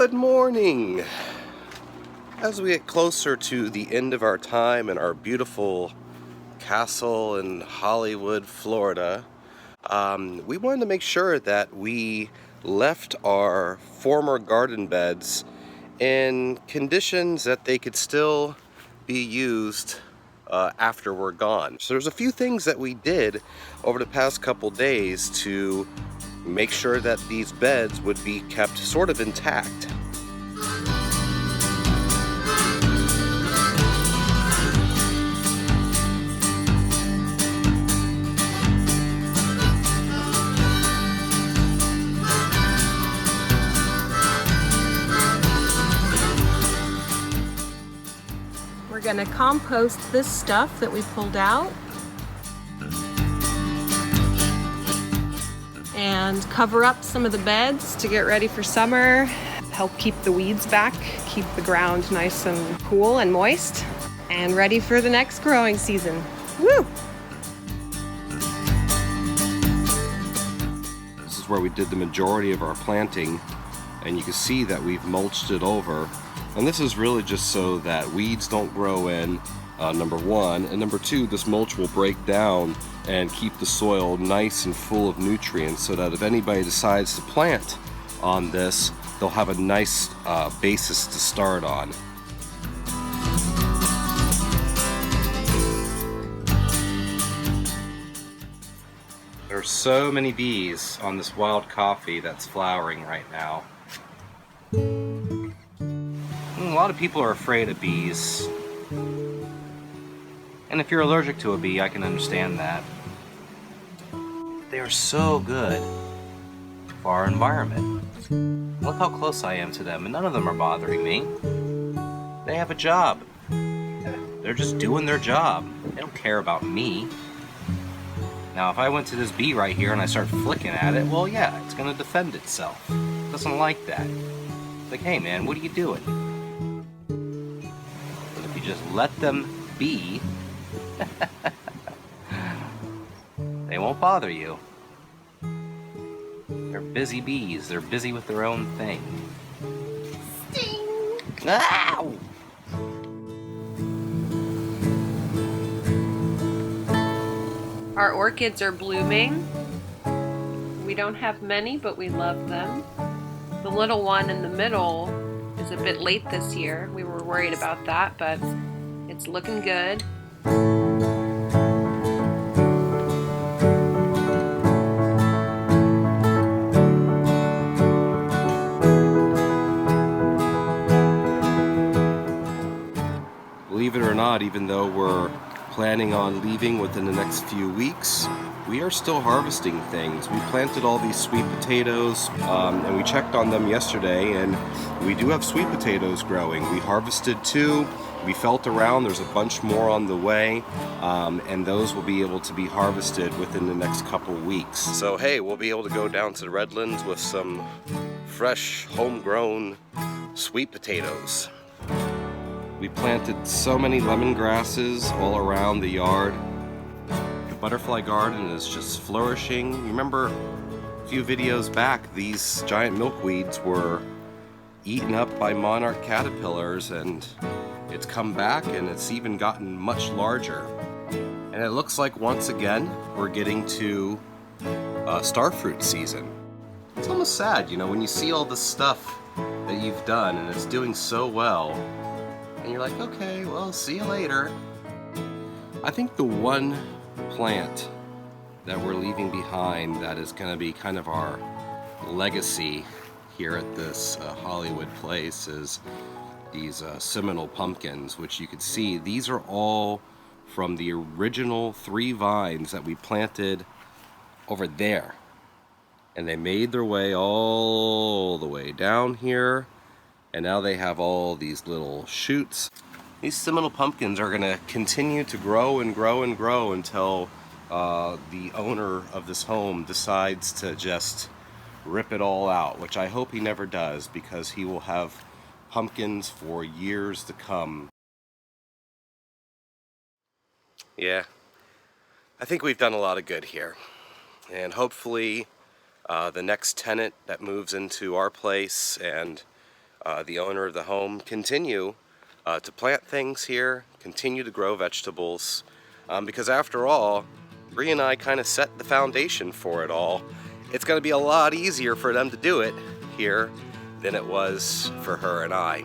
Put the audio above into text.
Good morning! As we get closer to the end of our time in our beautiful castle in Hollywood, Florida, we wanted to make sure that we left our former garden beds in conditions that they could still be used after we're gone. So there's a few things that we did over the past couple days to make sure that these beds would be kept sort of intact. We're gonna compost this stuff that we pulled out and cover up some of the beds to get ready for summer, help keep the weeds back, keep the ground nice and cool and moist, and ready for the next growing season. Woo! This is where we did the majority of our planting, and you can see that we've mulched it over. And this is really just so that weeds don't grow in, number one, and number two, this mulch will break down and keep the soil nice and full of nutrients so that if anybody decides to plant on this, they'll have a nice basis to start on. There are so many bees on this wild coffee that's flowering right now. A lot of people are afraid of bees. And if you're allergic to a bee, I can understand that. They are so good for our environment. Look how close I am to them, and none of them are bothering me. They have a job. They're just doing their job. They don't care about me. Now, if I went to this bee right here and I start flicking at it, well, yeah, it's gonna defend itself. It doesn't like that. It's like, hey man, what are you doing? But if you just let them be, they won't bother you. They're busy bees. They're busy with their own thing. Sting! Ow! Our orchids are blooming. We don't have many, but we love them. The little one in the middle is a bit late this year. We were worried about that, but it's looking good. Believe it or not, even though we're planning on leaving within the next few weeks, we are still harvesting things. We planted all these sweet potatoes, and we checked on them yesterday, and we do have sweet potatoes growing. We harvested 2. We felt around, there's a bunch more on the way, and those will be able to be harvested within the next couple weeks. So hey, we'll be able to go down to the Redlands with some fresh, homegrown sweet potatoes. We planted so many lemongrasses all around the yard. The butterfly garden is just flourishing. Remember a few videos back, these giant milkweeds were eaten up by monarch caterpillars, and it's come back and it's even gotten much larger. And it looks like once again we're getting to starfruit season. It's almost sad, you know, when you see all this stuff that you've done and it's doing so well, and you're like, okay, well, see you later. I think the one plant that we're leaving behind that is going to be kind of our legacy here at this Hollywood place is these Seminole pumpkins, which you can see, these are all from the original 3 vines that we planted over there. And they made their way all the way down here. And now they have all these little shoots. These Seminole pumpkins are gonna continue to grow and grow and grow until the owner of this home decides to just rip it all out, which I hope he never does, because he will have pumpkins for years to come. Yeah, I think we've done a lot of good here. And hopefully the next tenant that moves into our place and the owner of the home, continue to plant things here, continue to grow vegetables, because after all, Bree and I kind of set the foundation for it all. It's going to be a lot easier for them to do it here than it was for her and I.